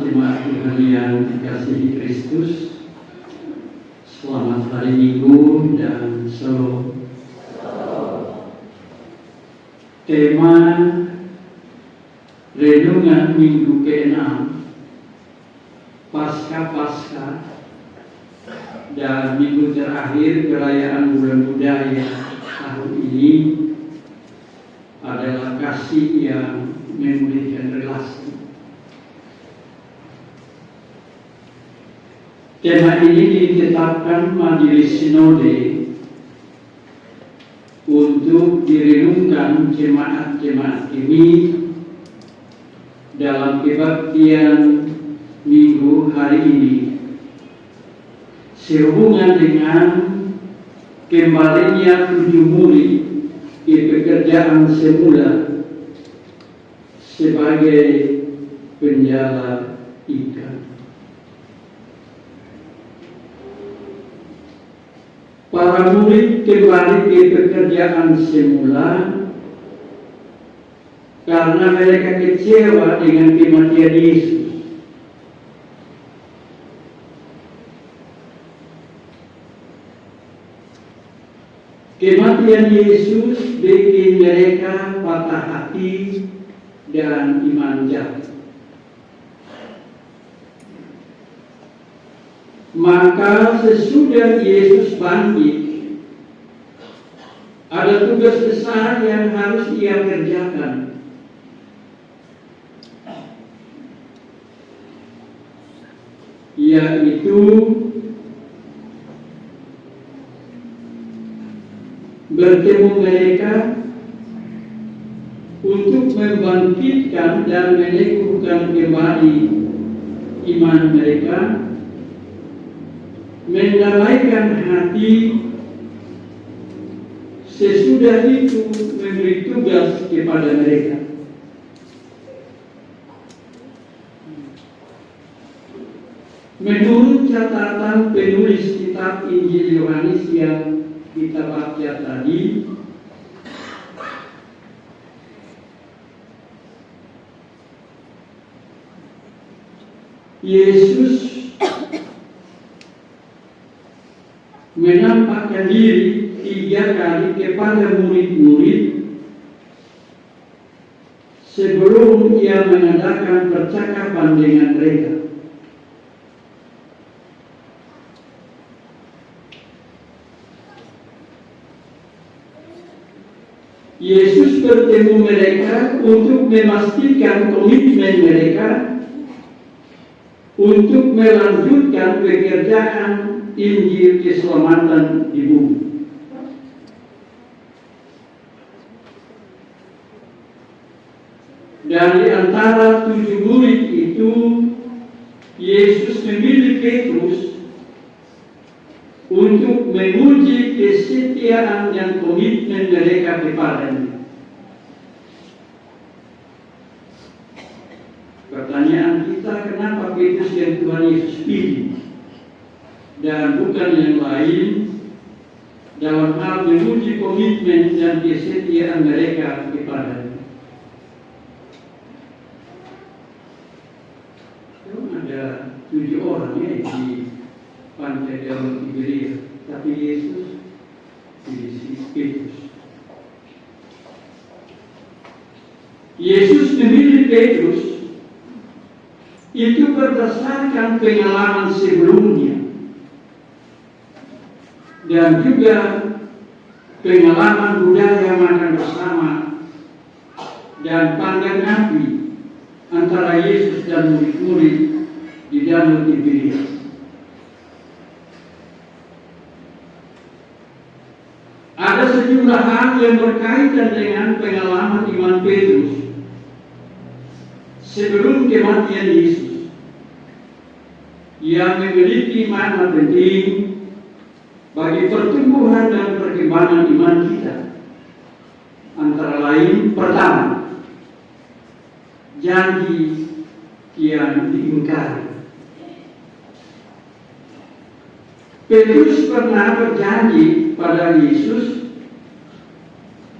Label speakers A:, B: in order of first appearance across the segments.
A: jemaat Tuhan yang dikasihi Kristus, selamat hari Minggu dan Shalom. Tema renungan Minggu ke-6, Pasca dan minggu terakhir perayaan Bulan Budaya tahun ini adalah kasih yang memulihkan relasi. Tema ini ditetapkan Majelis Sinode untuk direnungkan jemaat-jemaat ini dalam kebaktian minggu hari ini, sehubungan dengan kembalinya 7 murid ke pekerjaan semula sebagai penjala ikan. Para murid kembali ke pekerjaan semula karena mereka kecewa dengan kematian Yesus. Kematian Yesus bikin mereka patah hati dan iman jatuh. Maka sesudah Yesus bangkit, ada tugas besar yang harus ia kerjakan. Yaitu bertemu mereka untuk membangkitkan dan meneguhkan kembali iman mereka, mendamaikan hati, sesudah itu memberi tugas kepada mereka. Menurut catatan penulis kitab Injil Yohanes yang kita baca tadi, Yesus menampakkan diri 3 kali kepada murid-murid sebelum ia mengadakan percakapan dengan mereka. Yesus bertemu mereka untuk memastikan komitmen mereka untuk melanjutkan pekerjaan Injil keselamatan di bumi. Dan di antara 7 murid itu, Yesus memilih Petrus untuk menguji kesetiaan dan komitmen mereka kepadanya. Pertanyaan kita, kenapa Petrus yang Tuhan Yesus pilih dan bukan yang lain dalam hal menguji komitmen dan kesetiaan mereka kepadanya? Ada 7 orang di pantai Danau Tiberia, tapi Yesus pilih Petrus. Yesus memilih Petrus itu berdasarkan pengalaman sebelumnya dan juga pengalaman budaya makan bersama dan panggang api antara Yesus dan murid-murid di Danau Tiberia. Ada sejumlah hal yang berkaitan dengan pengalaman iman Petrus sebelum kematian Yesus yang memiliki makna penting bagi pertumbuhan dan perkembangan iman kita. Antara lain, pertama, janji yang diingkari. Petrus pernah berjanji pada Yesus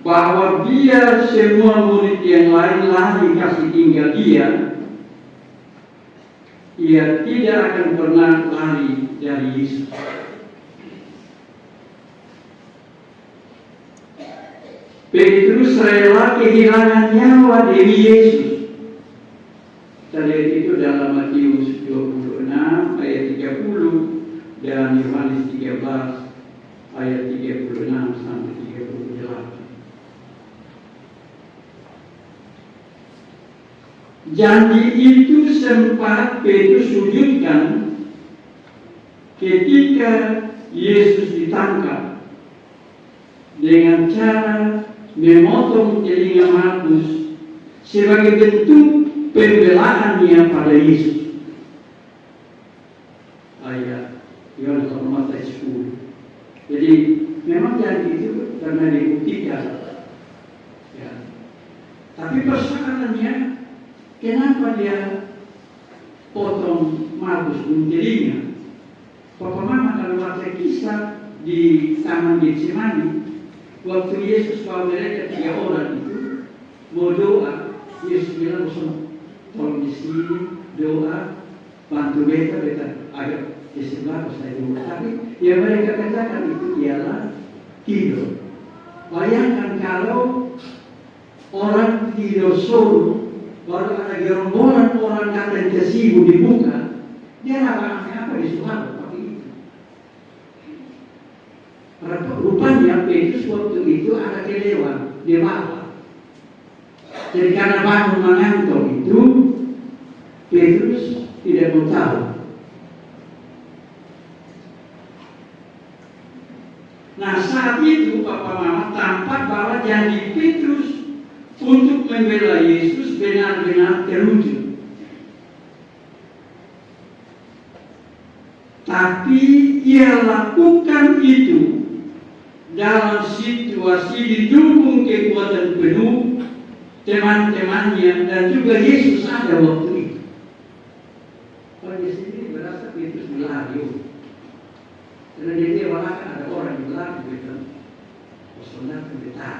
A: bahwa biar semua murid yang lain lari kasih tinggal dia, ia tidak akan pernah lari dari Yesus. Petrus rela kehilangan nyawa demi Yesus. Kita lihat itu dalam Matius 26 ayat 30 dan Yohanes 13 ayat 36 sampai 38. Janji itu sempat Petrus wujudkan ketika Yesus ditangkap dengan cara memotong telinga Markus sebagai bentuk pembelaannya pada Yesus. Ayat Yohanes 10. Jadi memang janji itu karena dibuktikan. Ya. Tapi persoalannya, kenapa dia potong Markus dengan telinga? Papa Mama kalau baca kisah di Taman Getsemani, waktu Yesus bawa mereka 3 orang itu mau doa, Yesus bilang tolong di sini doa, bantu beta agak di sebelah saya doa. Tapi yang mereka katakan itu ialah tidur. Bayangkan kalau orang tidur solo, baru ada gerombolan orang datang ke sibu dibuka, dia apa di suara. Rupanya Petrus waktu itu ada kelewat di bawah. Jadi karena bangun mengantuk itu, Petrus tidak mau tahu. Nah saat itu Papa Mama tampak bahwa janji Petrus untuk membela Yesus benar-benar terwujud. Tapi ia lakukan itu dalam situasi didukung kekuatan penuh teman-temannya dan juga Yesus ada waktu itu. Kalau di sini berasa Petrus berlari, karena dia walakan ada orang yang berlari gitu, personal kebetulan.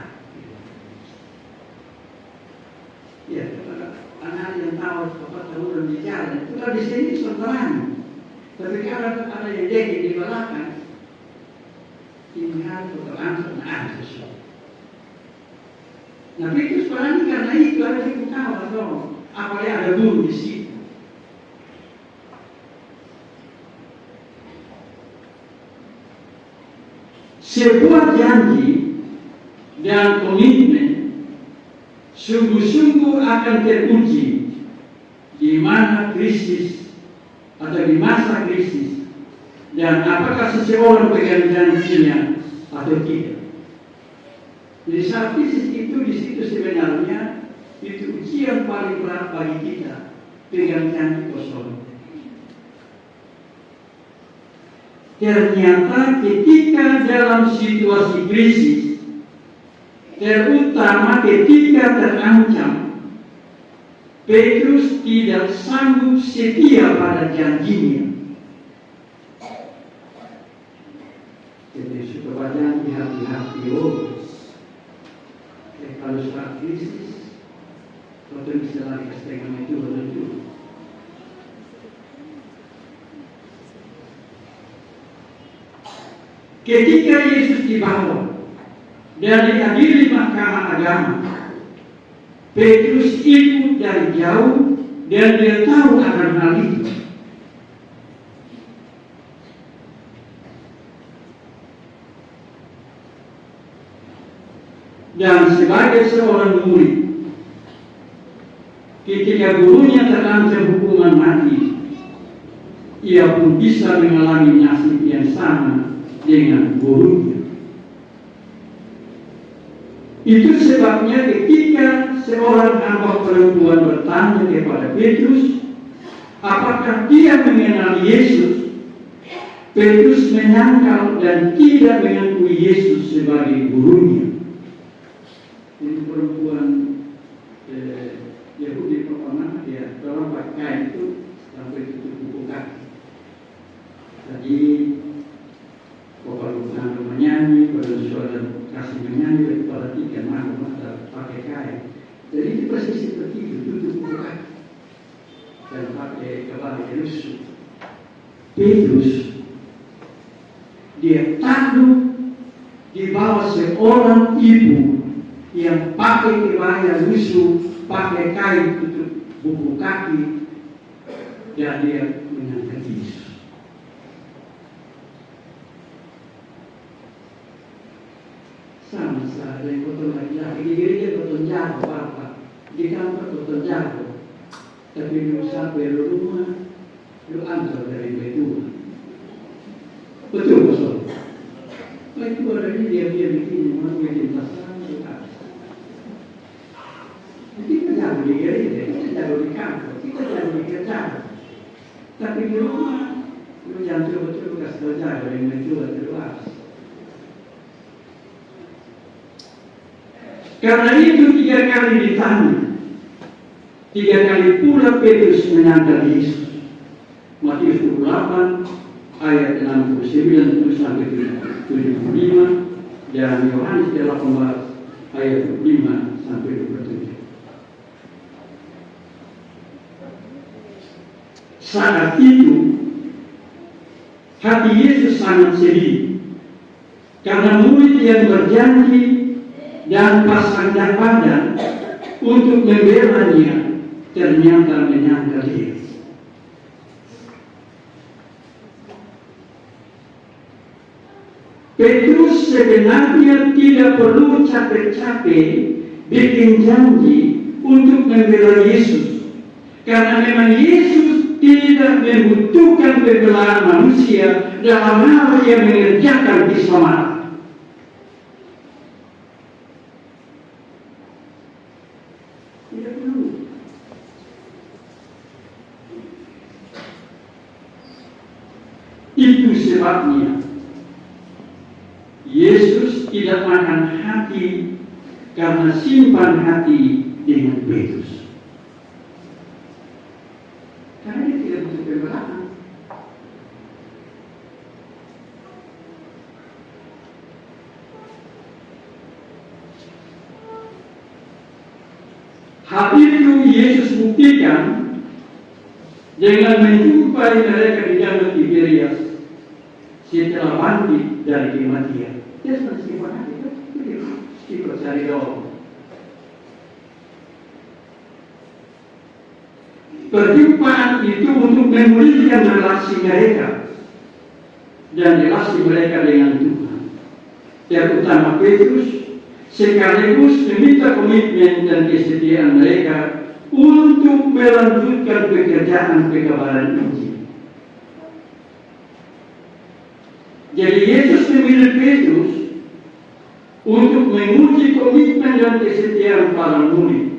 A: Ya, anak yang tahu apa tahu dan bicara itu kalau di sini sontaran. Tapi kalau ada yang jadi di belakang, tinggal berlangsung ada sesuatu. Nah, Petrus berani karena itu ada yang tahu atau apalagi ada guru di situ. Sebuah janji dan komitmen sungguh-sungguh akan teruji di mana krisis atau di masa krisis, dan apakah seseorang pegang janjinya atau tidak. Jadi saat krisis itu di situ sebenarnya itu ujian paling berat bagi kita, pegang janji kosong. Ternyata ketika dalam situasi krisis, terutama ketika terancam, Petrus tidak sanggup setia pada janjinya. Jadi supaya janji hati-hati kalau saat krisis, waktu bisa lari ke setengah itu betul. Ketika Yesus dibawa dan dihadiri mahkamah agama, Petrus ikut dari jauh dan dia tahu akan hal itu. Dan sebagai seorang murid, ketika gurunya terancam hukuman mati, ia pun bisa mengalami nasib yang sama dengan gurunya. Itu sebabnya ketika seorang hamba perempuan bertanya kepada Petrus, apakah dia mengenal Yesus? Petrus menyangkal dan tidak mengakui Yesus sebagai gurunya. Ini perempuan Yahudi pertama, dia orang pakai itu sampai tutup buku kaki. Jadi kalau bukan menyanyi, pada suara kasih menyanyi, perhatikan mana pakai kain. Jadi itu persis seperti itu, tutup buku kaki. Dan pakai kebaya lusuh. Petrus dia tanduk di bawah seorang ibu yang pakai kebaya lusuh, pakai kain tutup buku kaki, dan dia mengangkat Yesus. Sama saja yang kotor laki-laki di gereja kotor jago apa, di kantor kotor jago, tapi lu sampai rumah lu antar dari betul. Betul pasal. Itu ada dia begini, mau bikin pasal itu kan. Kita jago di gereja, kita jago di kantor, kita jago di kerja. Tapi di rumah lu jangan coba-coba kasih jago yang mencoba terluas. Karena itu 3 kali ditanya, 3 kali pula Petrus menangkap Yesus. Matius 28 ayat 69 sampai 75 dan Yohanes 18 ayat 25 sampai 27. Saat itu hati Yesus sangat sedih karena murid yang berjanji dan pasangnya padan untuk membelanya ternyata menyangkal dia. Petrus sebenarnya tidak perlu capek-capek bikin janji untuk membela Yesus, karena memang Yesus tidak membutuhkan pembelaan manusia dalam hal yang mengerjakan keselamatan. Itu sebabnya Yesus tidak makan hati karena simpan hati dengan Petrus. Karena dia tidak butuh pembelaan. Hal itu Yesus buktikan dengan menjumpai mereka di Danau Tiberias setelah bangkit dari kematian. Dia seperti simpan hati itu, ikut cari doang. Perjumpaan itu untuk memulihkan relasi mereka dan relasi mereka dengan Tuhan. Terutama Petrus sekaligus meminta komitmen dan kesetiaan mereka untuk melanjutkan pekerjaan pekabaran Injil. Jadi Yesus memilih Petrus untuk menguji komitmen dan kesetiaan para murid.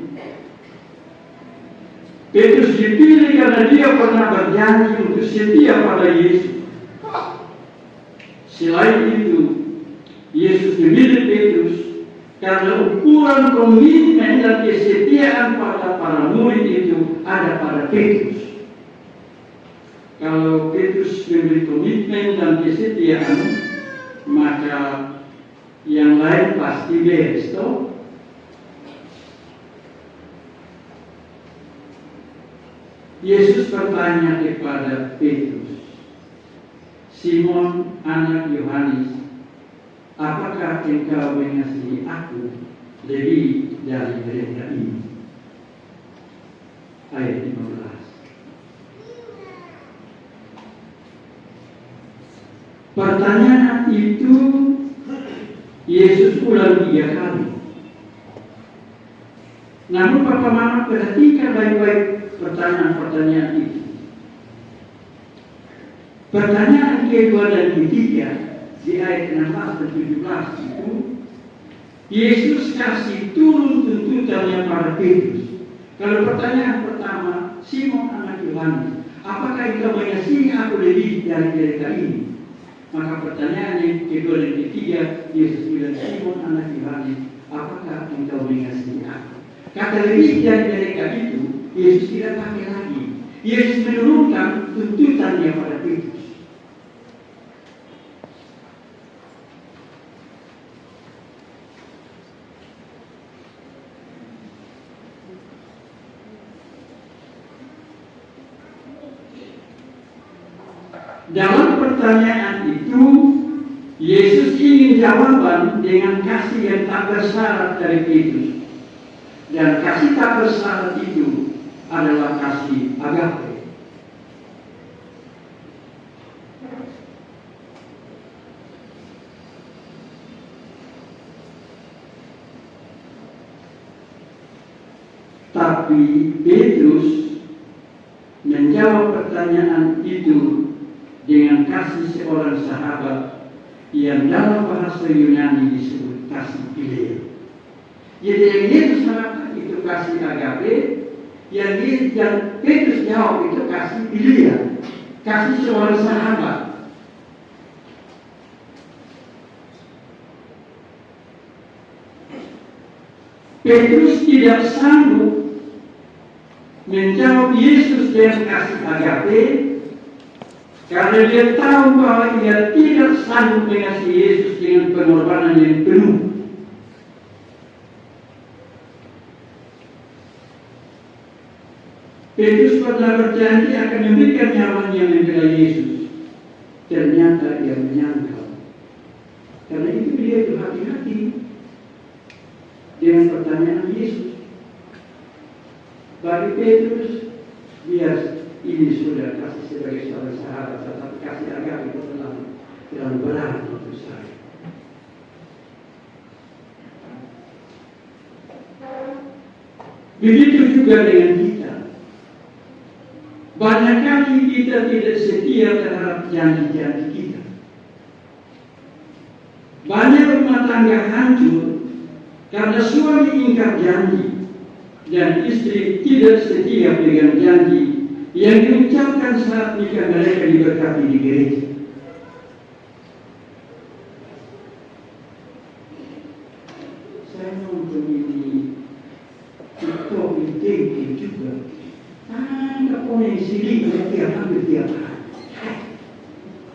A: Petrus dipilih karena dia pernah berjanji untuk setia pada Yesus. Selain itu, Yesus memilih Petrus karena ukuran komitmen dan kesetiaan pada para murid itu ada pada Petrus. Kalau Petrus memberi komitmen dan kesetiaan, maka yang lain pasti beres, toh? Yesus bertanya kepada Petrus, Simon anak Yohanes, apakah engkau mengasihi aku lebih dari mereka ini? Ayat 15. Pertanyaan itu Yesus ulang 3 kali. Namun Papa Mama perhatikan baik-baik pertanyaan-pertanyaan itu. Pertanyaan kedua dan ketiga di ayat 16 dan 17 itu Yesus kasih turun tuntutannya pada Petrus. Kalau pertanyaan pertama, Simon anak Yohanes, apakah engkau mengasihi aku lebih dari mereka ini? Maka pertanyaan yang kedua dan ketiga, Yesus bilang, Simon anak Yohanes, apakah engkau mengasihi aku? Kata lebih dari mereka itu, Yesus tidak pakai lagi. Yesus menurunkan tuntutannya pada Petrus. Dalam pertanyaan itu, Yesus ingin jawaban dengan kasih yang tak bersyarat dari Petrus. Dan kasih tak bersyarat itu adalah kasih agape. Tapi Petrus menjawab pertanyaan itu dengan kasih seorang sahabat yang dalam bahasa Yunani disebut kasih philia. Jadi yang Yesus harapkan itu kasih agape, yang Petrus jawab itu kasih philia, kasih seorang sahabat. Petrus tidak sanggup menjawab Yesus dengan kasih agape karena dia tahu bahwa dia tidak sanggup mengasihi Yesus dengan pengorbanan yang penuh. Petrus pernah berjanji akan memberikan nyawanya membela Yesus. Ternyata dia menyangkal. Karena itu dia berhati-hati dengan pertanyaan Yesus. Bagi Petrus, biar ini sudah kasih sebagai seorang sahabat, tetapi kasih agape itu terlalu berat untuk saya. Begitu juga dengan kita. Banyak kali kita tidak setia terhadap janji-janji kita. Banyak rumah tangga hancur karena suami ingkar janji dan istri tidak setia dengan janji yang diucapkan saat nikah mereka diberkati di gereja. Saya nonton ini TikTok ini juga. Ada orang yang silik hampir tiap hari.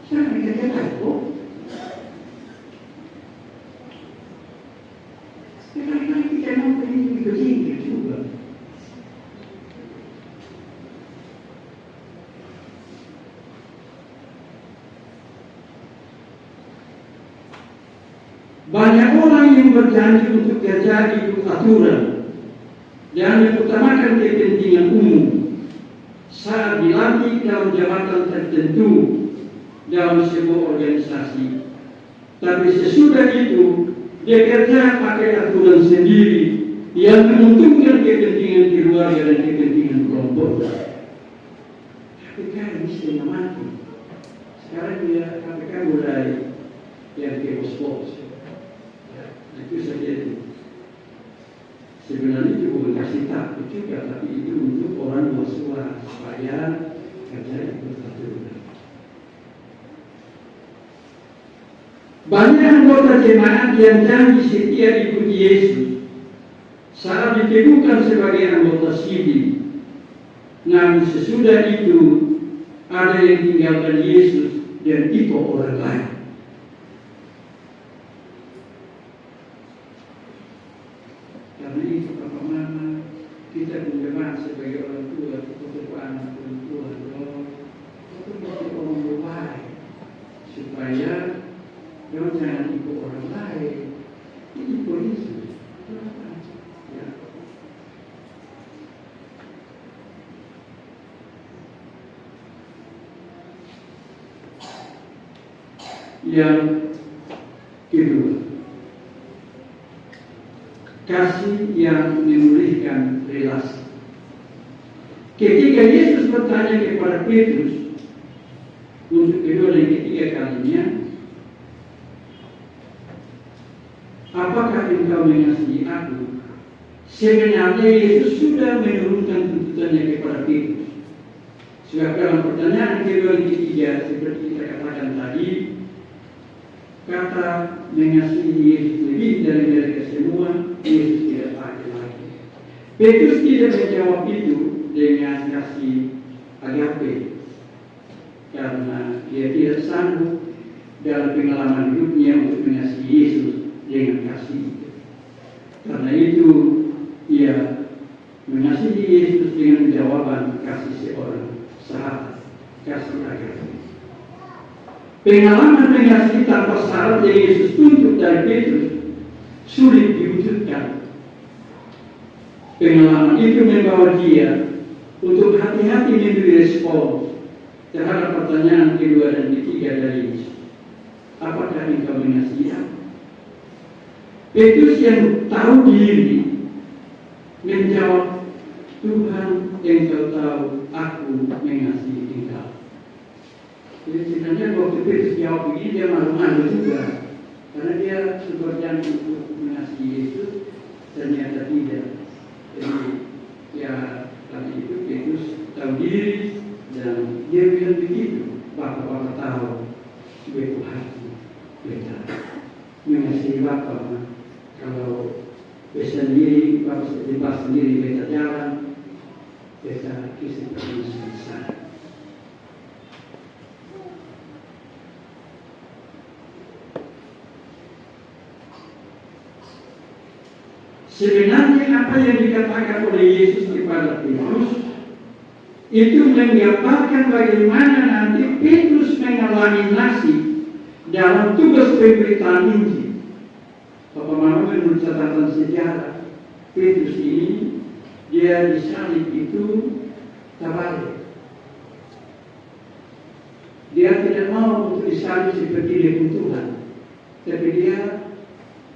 A: Saya mereka tahu. Sekali-kali kita nonton ini begini juga. Banyak orang yang berjanji untuk terjadi aturan dan mengutamakan kepentingan umum saat dilantik dalam jabatan tertentu dalam sebuah organisasi. Tapi sesudah itu, dia kerja pakai aturan sendiri yang menguntungkan kepentingan keluarga dan kepentingan kelompok. KPK ini sudah mati. Sekarang dia KPK mulai yang kebos-bos. Itu saja itu. Sebenarnya itu bukan kasih takut juga, tapi itu untuk orang bersuara supaya kerja beraturan. Banyak anggota jemaat yang janji setia ikuti Yesus saat ditemukan sebagai anggota sidang. Namun sesudah itu ada yang tinggalkan Yesus dan ikut orang lain. Karena itu Bapak Mama, kita berjemaat sebagai orang tua, untuk anak perempuan, itu mesti orang baik supaya jangan ikut orang lain. Ini polisi. Ya. Yang kedua, kasih yang memulihkan relasi. Ketika Yesus bertanya kepada Petrus untuk kedua dan ketiga kalinya, apakah engkau mengasihi aku? Sebenarnya Yesus sudah menurunkan tuntutannya kepada Petrus. Sebab dalam pertanyaan kedua dan ketiga, seperti kita katakan tadi, kata mengasihi Yesus lebih dari mereka semua, Yesus tidak pakai lagi. Petrus tidak menjawab itu dengan kasih agape, karena dia tidak sanggup dalam pengalaman hidupnya untuk mengasihi Yesus dengan kasih itu. Karena itu ia mengasihi Yesus dengan jawaban kasih seorang sahabat, kasih agape. Pengalaman mengasihi tanpa syarat yang Yesus tuntut dari Petrus sulit diwujudkan. Pengalaman itu membawa dia untuk hati-hati memberi respon terhadap pertanyaan kedua dan ketiga dari Yesus. Apakah engkau mengasihi aku? Petrus yang tahu diri menjawab, Tuhan, engkau tahu aku mengasihi engkau. Jadi sebenarnya waktu Petrus jawab begini dia malu-malu juga, karena dia sebenarnya untuk mengasihi Yesus ternyata tidak. Jadi ya tadi itu Petrus tahu diri dan dia bilang begitu, Bapak tahu sebagai hati beda mengasihi Bapak. Kalau bisa sendiri, Bapak sendiri beda jalan, beda kisah permasalahan. Sebenarnya apa yang dikatakan oleh Yesus kepada Petrus itu menggambarkan bagaimana nanti Petrus mengalami nasib dalam tugas pemberitaan Injil. Bapak Mama menurut catatan sejarah, Petrus ini dia disalib itu terbalik. Dia tidak mau untuk disalib seperti dia Tuhan, tapi dia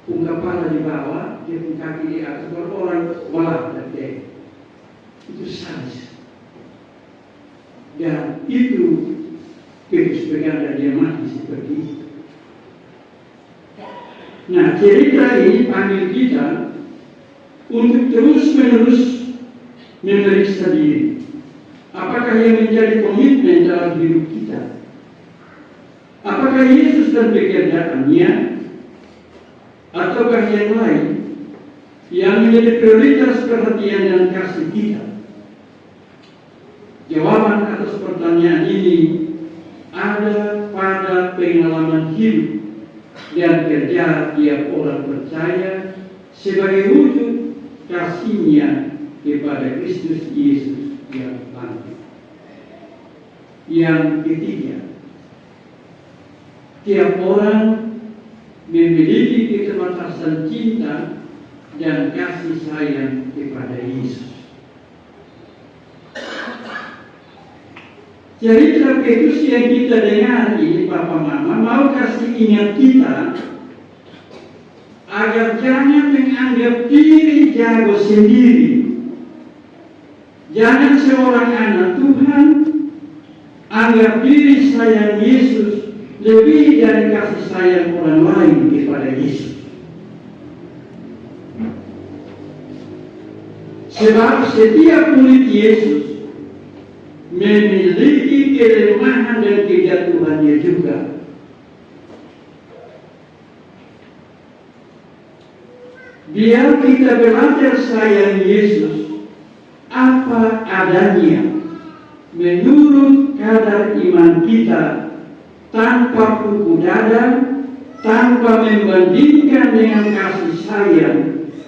A: pun kepala di bawah, dia pun kaki di atas, kalau orang malah dan itu sadis. Dan itu Petrus pegang dan dia mati seperti itu. Nah, cerita ini panggil kita untuk terus-menerus memeriksa diri. Apakah yang menjadi komitmen dalam hidup kita? Apakah Yesus dan pekerjaannya? Ataukah yang lain yang menjadi prioritas perhatian dan kasih kita? Jawaban atas pertanyaan ini ada pada pengalaman hidup dan kerja tiap orang percaya sebagai wujud kasihnya kepada Kristus Yesus yang bangkit. Yang ketiga, tiap orang memiliki keterbatasan cinta dan kasih sayang kepada Yesus. Cerita Petrus yang kita dengar ini, Papa Mama, mau kasih ingat kita agar jangan menganggap diri jago sendiri. Jangan seorang anak Tuhan anggap diri sayang Yesus lebih dari kasih sayang orang lain kepada Yesus. Sebab setiap murid Yesus memiliki kelemahan dan kejatuhannya juga. Biar kita belajar sayang Yesus apa adanya menurut kadar iman kita, tanpa pukul dada, tanpa membandingkan dengan kasih sayang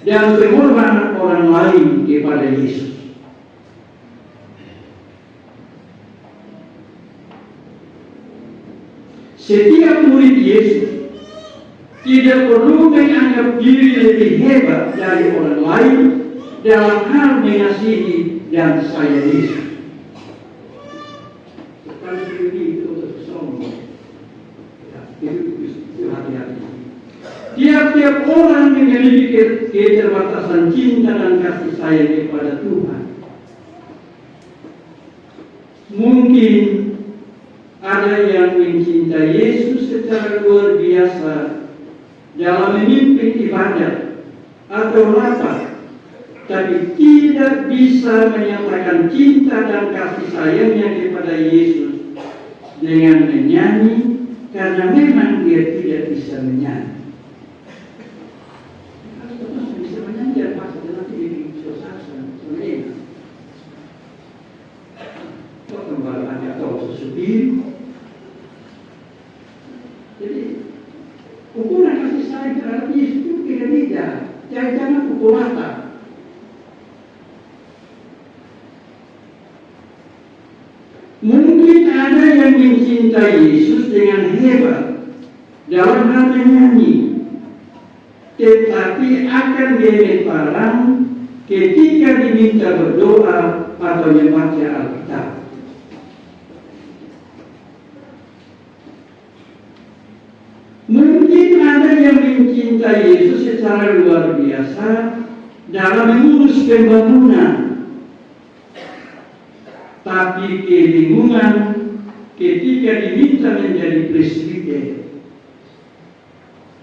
A: dan pengorbanan orang lain kepada Yesus. Setiap murid Yesus tidak perlu menganggap diri lebih hebat dari orang lain dalam hal mengasihi dan sayang Yesus. Bukan diri itu untuk sombong. Itu hati-hati. Tiap-tiap orang memiliki keterbatasan cinta dan kasih sayang kepada Tuhan. Mungkin ada yang mencintai Yesus secara luar biasa dalam memimpin ibadah atau rapat, tapi tidak bisa menyatakan cinta dan kasih sayangnya kepada Yesus dengan menyanyi, karena memang dia tidak bisa menyanyi. Kalau bisa menyanyi, dia pasti nanti di sosial media. Kok kembali ada tahu sesuatu. Jadi ukuran kasih sayang terhadap Yesus itu beda-beda. Jangan pukul rata. Mungkin ada yang mencintai Yesus dengan hebat dalam hal menyanyi, tetapi akan gemeteran ketika diminta berdoa atau membaca Alkitab. Mungkin ada yang mencintai Yesus secara luar biasa dalam mengurus pembangunan, tapi kebingungan ketika diminta menjadi presiden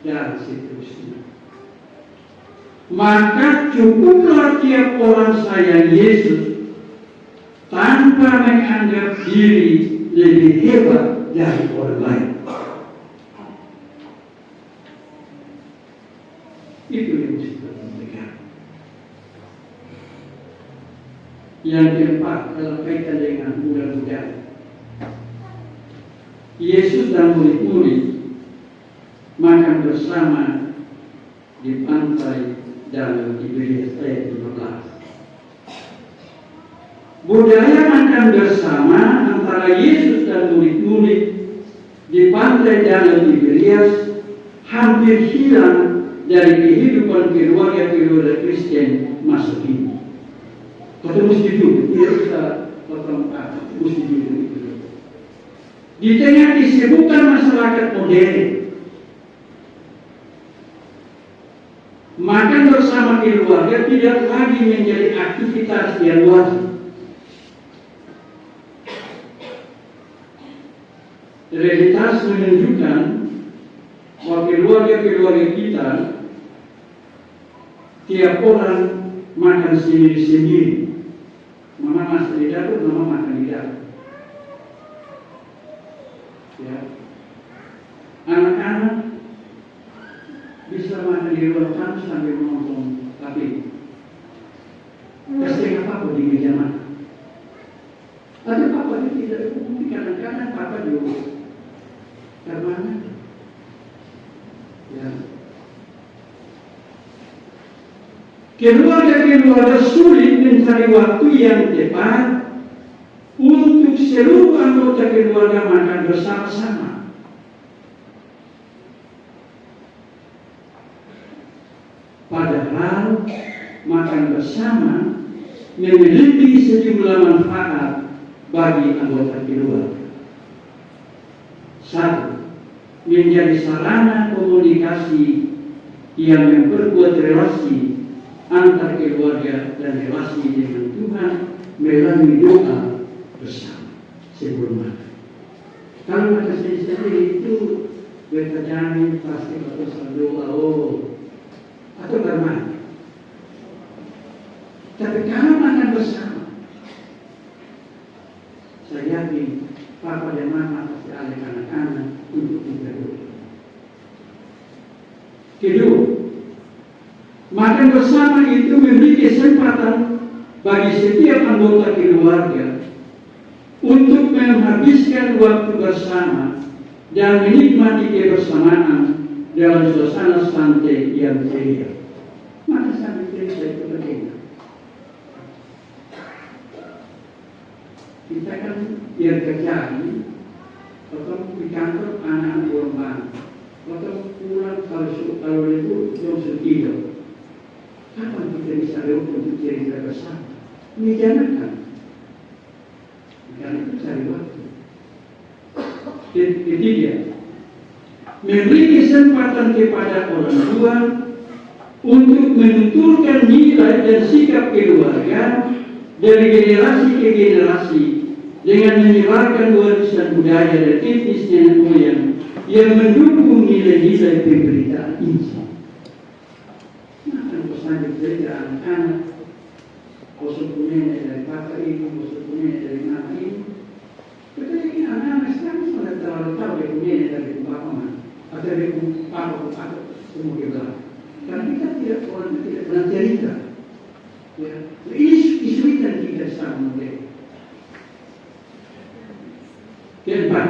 A: dan seterusnya. Maka cukuplah tiap orang sayang Yesus tanpa menganggap diri lebih hebat dari orang lain. Itu yang mesti kita pegang. Yang keempat, dalam kaitan dengan mudah-mudahan, Yesus dan murid-murid makan bersama di pantai Danau Tiberias ayat 15. Budaya makan bersama antara Yesus dan murid-murid di pantai Danau Tiberias hampir hilang dari kehidupan keluarga Kristen masa kini. Kata mesti dulu, tidak bisa potong mesti dulu. Di tengah kesibukan masyarakat modern, makan bersama keluarga tidak lagi menjadi aktivitas yang wajib. Realitas menunjukkan bahwa keluarga kita tiap orang makan sendiri-sendiri. Mama masak di dapur, mama makan di dapur. Ya. Anak-anak bisa makan di luar sana sambil menonton TV. Kasih apa di meja makan. Ada papa itu tidak mungkin kadang-kadang papa juga karena ya. Keluarga sulit mencari waktu yang tepat untuk seluruh anggota keluarga makan bersama-sama. Padahal makan bersama memiliki sejumlah manfaat bagi anggota keluarga. Satu, menjadi sarana komunikasi yang memperkuat relasi antar keluarga dan relasi dengan Tuhan melalui doa bersama sebelum makan. Kalau makan sendiri itu berjalan pasti harus doa atau bermain. Tapi kalau makan bersama, saya yakin papa dan mama pasti ada anak-anak untuk berdoa. Kedua, makan bersama itu memberi kesempatan bagi setiap anggota keluarga untuk menghabiskan waktu bersama dan menikmati kebersamaan dalam suasana santai yang ceria. Maka sampai cerita itu penting. Kita kan yang terjadi, atau di kantor anak-anak korban, atau pulang kalau itu jam tidur. Kapan kita bisa lewat untuk cerita bersama? Ini jangan kan? Karena itu cari waktu. Ketiga, memberi kesempatan kepada orang tua untuk menuturkan nilai dan sikap keluarga dari generasi ke generasi dengan menyebarkan warisan budaya dan etnis nenek moyang yang mendukung nilai-nilai pemberitaan Injil. Sampai cerita anak-anak, bosok nenek dari papa ini, bosok nenek dari mama ini. Betul ini anak-anak sekarang sudah terlalu tahu dari nenek dari papa atau dari papa semua kita. Karena kita tidak pernah cerita. Ya, ini kesulitan kita sama mereka. Keempat,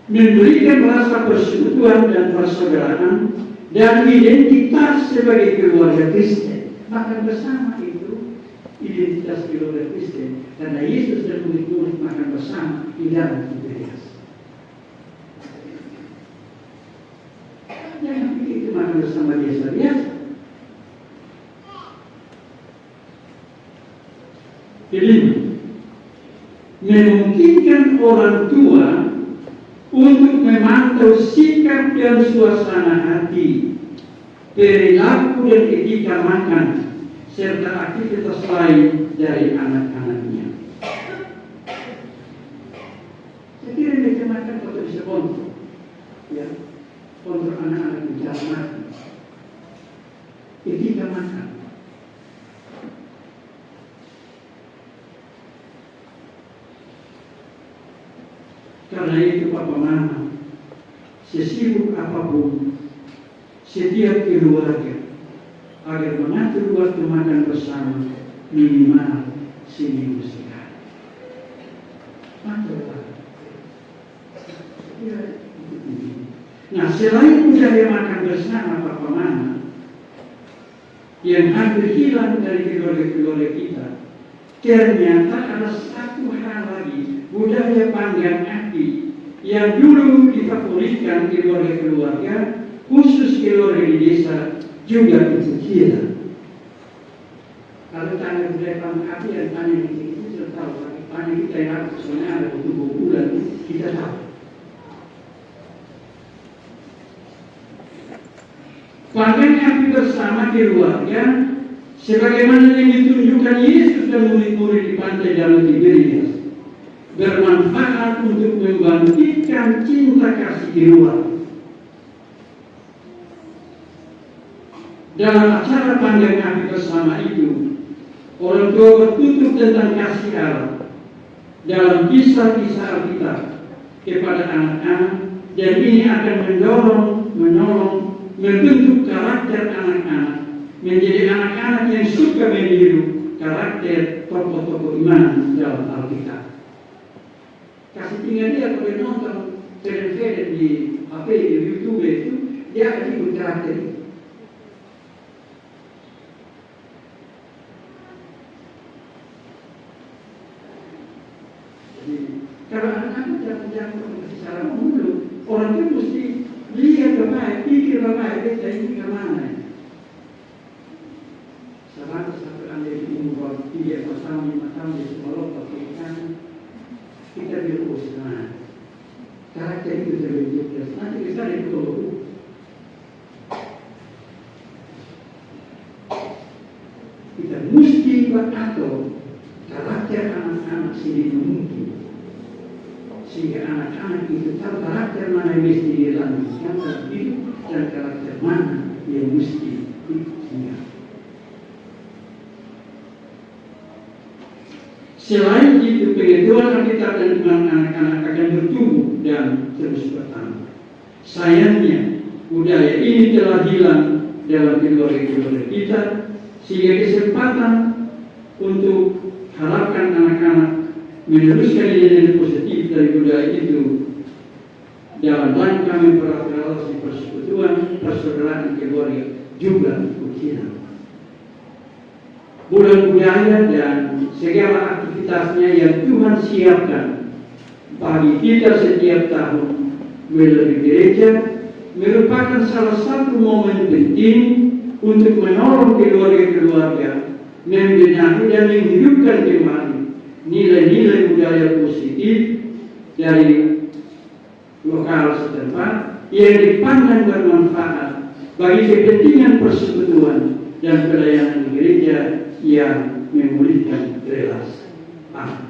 A: memberikan rasa persekutuan dan persaudaraan dan identitas sebagai keluarga Kristen. Makan bersama itu identitas keluarga Kristen karena Yesus dan murid-murid makan bersama di dalam Tiberias. Jangan pikir itu makan bersama biasa-biasa. Kelima, memungkinkan orang tua untuk memantau sikap dan suasana hati, perilaku dan etika makan, serta aktivitas lain dari anak-anaknya. Saya kira meja makan kalau bisa kontrol, ya, kontrol anak-anak bicara makan, etika makan. Karena itu Papa Mama, sesibuk apapun, setiap keluarga agar mengatur waktu makan bersama minimal seminggu sekali. Nah, selain budaya makan bersama Papa Mama yang hampir hilang dari keluarga-keluarga kita, ternyata ada satu hal lagi, budaya panggang api yang dulu difavoritkan keluarga-keluarga, khusus keluarga di desa, juga itu hilang. Kalau tanya budaya panggang api dan tanya itu sudah tahu, tapi tanya kita yang harus sebenarnya ada untuk bulan kita tahu. Panggang api bersama keluarga sebagaimana yang ditunjukkan Yesus dan murid-murid di pantai Danau Tiberias, bermanfaat untuk membangkitkan cinta kasih keluarga. Dalam acara panggang api bersama itu, orang tua bertutur tentang kasih Allah dalam kisah-kisah Alkitab kepada anak-anak, dan ini akan menolong membentuk karakter anak-anak menjadi anak-anak yang suka meniru karakter tokoh-tokoh iman dalam Alkitab. Kasih tinggal dia kalau nonton film-film di HP, di YouTube itu, dia akan ikut karakter itu. Jadi, kalau anak-anak jangan secara umum, orang itu mesti lihat bapak, pikir bapak, kita ini kemana? Sahabat satu ambil umur 3 tahun, 5 tahun di sekolah, pakai kita berusaha. Karakter itu terbentuk, nanti bisa dipeluk. Kita mesti mengatur karakter anak-anak sendiri mungkin, sehingga anak-anak itu tahu karakter mana yang mesti dilanjutkan dalam hidup dan karakter mana yang mesti ditinggalkan. Selain itu, pengetahuan Alkitab dan iman anak-anak akan bertumbuh dan terus bertambah. Sayangnya, budaya ini telah hilang dalam keluarga-keluarga kita, sehingga kesempatan untuk harapkan anak-anak meneruskan nilai positif dari budaya itu dalam rangka mempererat persekutuan, persaudaraan keluarga juga hilang. Bulan budaya dan segala aktivitasnya yang Tuhan siapkan bagi kita setiap tahun melalui gereja merupakan salah satu momen penting untuk menolong keluarga-keluarga membenahi dan menghidupkan kembali nilai-nilai budaya positif dari lokal setempat yang dipandang bermanfaat bagi kepentingan persekutuan dan pelayanan gereja yang memulihkan relasi. Amin.